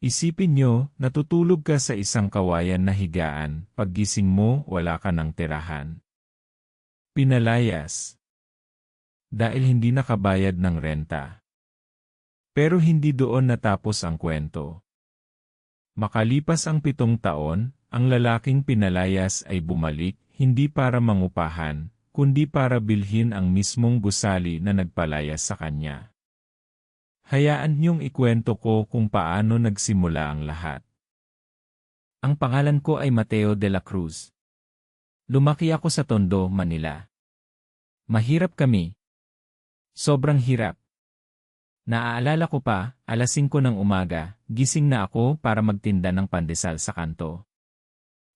Isipin nyo, natutulog ka sa isang kawayan na higaan, paggising mo, wala ka ng tirahan. Pinalayas. Dahil hindi nakabayad ng renta. Pero hindi doon natapos ang kwento. Makalipas ang 7 taon, ang lalaking pinalayas ay bumalik, hindi para mangupahan, kundi para bilhin ang mismong gusali na nagpalayas sa kanya. Hayaan niyong ikwento ko kung paano nagsimula ang lahat. Ang pangalan ko ay Mateo de la Cruz. Lumaki ako sa Tondo, Manila. Mahirap kami. Sobrang hirap. Naaalala ko pa, alas 5 ng umaga, gising na ako para magtinda ng pandesal sa kanto.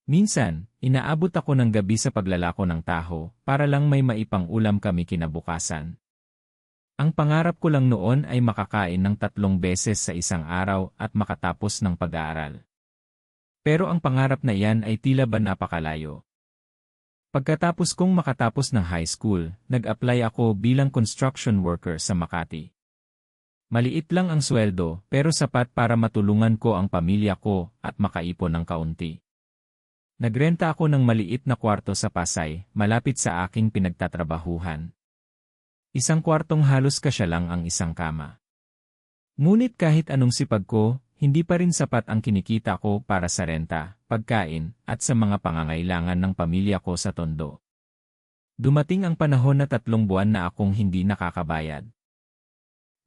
Minsan, inaabot ako ng gabi sa paglalako ng taho, para lang may maipang ulam kami kinabukasan. Ang pangarap ko lang noon ay makakain ng 3 beses sa isang araw at makatapos ng pag-aaral. Pero ang pangarap na iyan ay tila ba napakalayo. Pagkatapos kong makatapos ng high school, nag-apply ako bilang construction worker sa Makati. Maliit lang ang sweldo pero sapat para matulungan ko ang pamilya ko at makaipon ng kaunti. Nagrenta ako ng maliit na kwarto sa Pasay, malapit sa aking pinagtatrabahuhan. Isang kwartong halos kasya lang ang isang kama. Ngunit kahit anong sipag ko, hindi pa rin sapat ang kinikita ko para sa renta, pagkain, at sa mga pangangailangan ng pamilya ko sa Tondo. Dumating ang panahon na 3 buwan na akong hindi nakakabayad.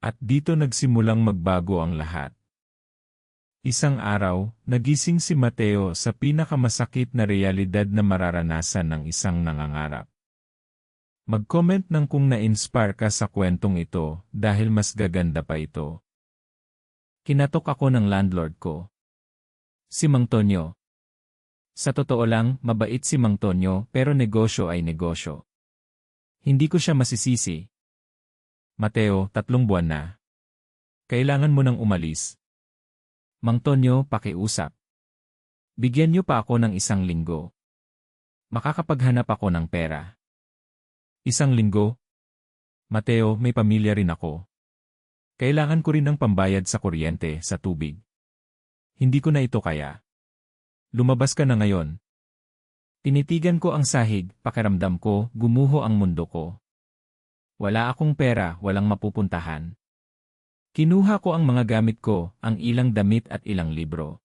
At dito nagsimulang magbago ang lahat. Isang araw, nagising si Mateo sa pinakamasakit na realidad na mararanasan ng isang nangangarap. Mag-comment ng kung na-inspire ka sa kwentong ito dahil mas gaganda pa ito. Kinatok ako ng landlord ko. Si Mang Tonyo. Sa totoo lang, mabait si Mang Tonyo pero negosyo ay negosyo. Hindi ko siya masisisi. Mateo, 3 buwan na. Kailangan mo nang umalis. Mang Tonyo, pakiusap. Bigyan niyo pa ako ng 1 linggo. Makakapaghanap ako ng pera. 1 linggo? Mateo, may pamilya rin ako. Kailangan ko rin ng pambayad sa kuryente, sa tubig. Hindi ko na ito kaya. Lumabas ka na ngayon. Tinitigan ko ang sahig, pakiramdam ko, gumuho ang mundo ko. Wala akong pera, walang mapupuntahan. Kinuha ko ang mga gamit ko, ang ilang damit at ilang libro.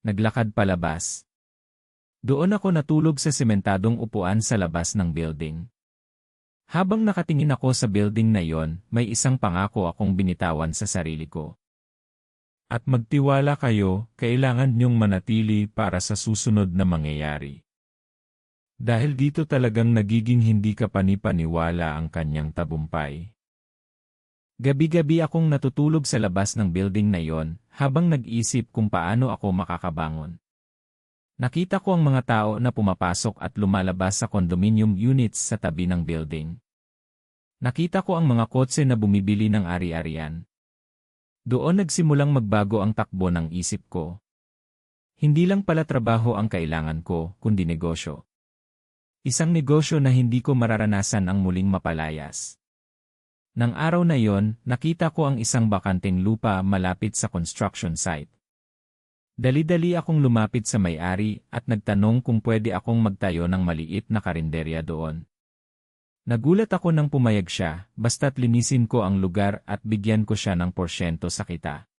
Naglakad palabas. Doon ako natulog sa sementadong upuan sa labas ng building. Habang nakatingin ako sa building na yon, may isang pangako akong binitawan sa sarili ko. At magtiwala kayo, kailangan niyong manatili para sa susunod na mangyayari. Dahil dito talagang nagiging hindi ka panipaniwala ang kanyang tabumpay. Gabi-gabi akong natutulog sa labas ng building na yon, habang nag-isip kung paano ako makakabangon. Nakita ko ang mga tao na pumapasok at lumalabas sa condominium units sa tabi ng building. Nakita ko ang mga kotse na bumibili ng ari-arian. Doon nagsimulang magbago ang takbo ng isip ko. Hindi lang pala trabaho ang kailangan ko, kundi negosyo. Isang negosyo na hindi ko mararanasan ang muling mapalayas. Nang araw na yon, nakita ko ang isang bakanteng lupa malapit sa construction site. Dali-dali akong lumapit sa may-ari at nagtanong kung pwede akong magtayo ng maliit na karinderya doon. Nagulat ako nang pumayag siya, basta't linisin ko ang lugar at bigyan ko siya ng porsyento sa kita.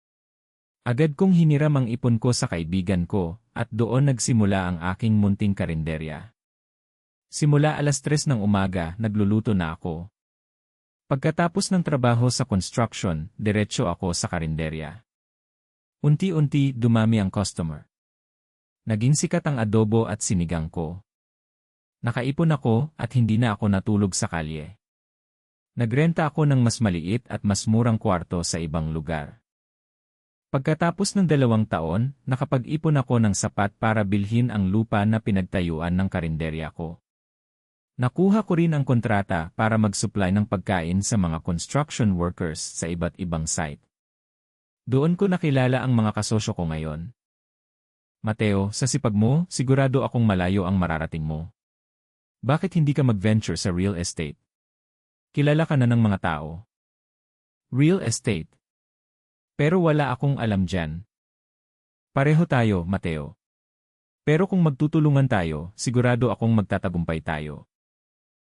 Agad kong hiniram ang ipon ko sa kaibigan ko, at doon nagsimula ang aking munting karinderya. Simula alas 3 ng umaga, nagluluto na ako. Pagkatapos ng trabaho sa construction, diretso ako sa karinderya. Unti-unti dumami ang customer. Naging sikat ang adobo at sinigang ko. Nakaipon ako at hindi na ako natulog sa kalye. Nagrenta ako ng mas maliit at mas murang kwarto sa ibang lugar. Pagkatapos ng 2 taon, nakapag-ipon ako ng sapat para bilhin ang lupa na pinagtayuan ng karinderya ko. Nakuha ko rin ang kontrata para mag-supply ng pagkain sa mga construction workers sa iba't ibang site. Doon ko nakilala ang mga kasosyo ko ngayon. Mateo, sa sipag mo, sigurado akong malayo ang mararating mo. Bakit hindi ka mag-venture sa real estate? Kilala ka na ng mga tao. Real estate. Pero wala akong alam dyan. Pareho tayo, Mateo. Pero kung magtutulungan tayo, sigurado akong magtatagumpay tayo.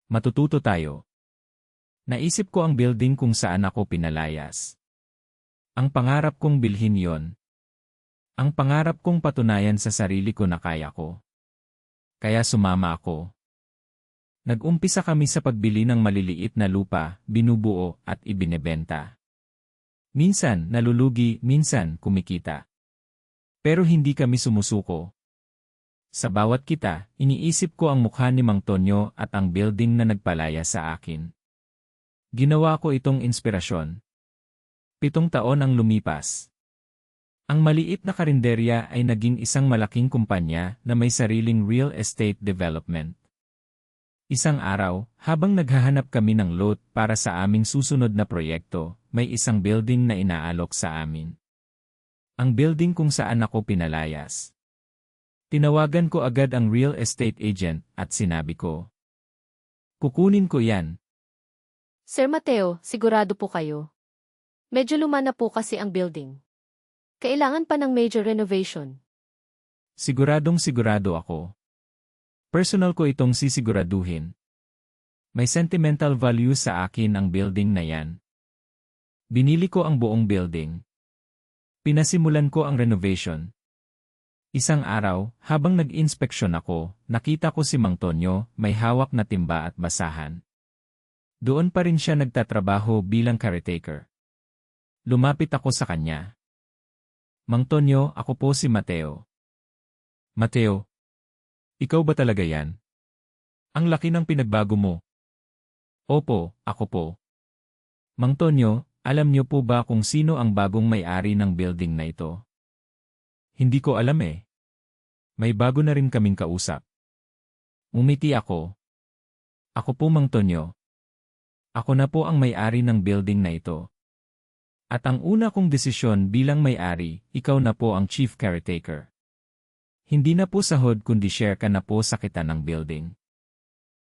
Matututo tayo. Naisip ko ang building kung saan ako pinalayas. Ang pangarap kong bilhin yon. Ang pangarap kong patunayan sa sarili ko na kaya ko. Kaya sumama ako. Nag-umpisa kami sa pagbili ng maliliit na lupa, binubuo at ibinebenta. Minsan nalulugi, minsan kumikita. Pero hindi kami sumusuko. Sa bawat kita, iniisip ko ang mukha ni Mang Tonyo at ang building na nagpalaya sa akin. Ginawa ko itong inspirasyon. 7 taon ang lumipas. Ang maliit na karinderya ay naging isang malaking kumpanya na may sariling real estate development. Isang araw, habang naghahanap kami ng lot para sa aming susunod na proyekto, may isang building na inaalok sa amin. Ang building kung saan ako pinalayas. Tinawagan ko agad ang real estate agent at sinabi ko, kukunin ko yan. Sir Mateo, sigurado po kayo. Medyo luma na po kasi ang building. Kailangan pa ng major renovation. Siguradong sigurado ako. Personal ko itong sisiguraduhin. May sentimental value sa akin ang building na yan. Binili ko ang buong building. Pinasimulan ko ang renovation. Isang araw, habang nag-inspeksyon ako, nakita ko si Mang Tonyo, may hawak na timba at basahan. Doon pa rin siya nagtatrabaho bilang caretaker. Lumapit ako sa kanya. Mang Tonyo, ako po si Mateo. Mateo, ikaw ba talaga yan? Ang laki ng pinagbago mo. Opo, ako po. Mang Tonyo, alam niyo po ba kung sino ang bagong may-ari ng building na ito? Hindi ko alam eh. May bago na rin kaming kausap. Umiti ako. Ako po Mang Tonyo. Ako na po ang may-ari ng building na ito. At ang una kong desisyon bilang may-ari, ikaw na po ang chief caretaker. Hindi na po sahod kundi share ka na po sa kita ng building.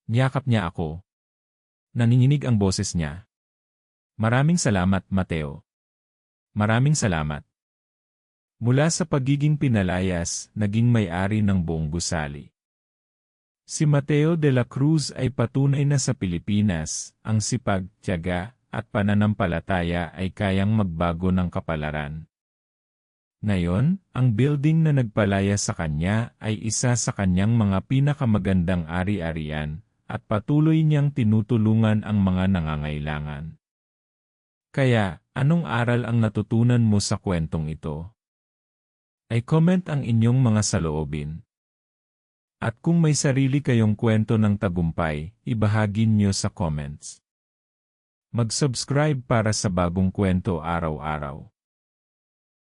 Niyakap niya ako. Nanginginig ang boses niya. Maraming salamat, Mateo. Maraming salamat. Mula sa pagiging pinalayas, naging may-ari ng buong gusali. Si Mateo de la Cruz ay patunay na sa Pilipinas, ang sipag, tiyaga, at pananampalataya ay kayang magbago ng kapalaran. Ngayon, ang building na nagpalaya sa kanya ay isa sa kanyang mga pinakamagandang ari-arian, at patuloy niyang tinutulungan ang mga nangangailangan. Kaya, anong aral ang natutunan mo sa kwentong ito? Ay comment ang inyong mga saloobin. At kung may sarili kayong kwento ng tagumpay, ibahagi niyo sa comments. Mag-subscribe para sa bagong kwento araw-araw.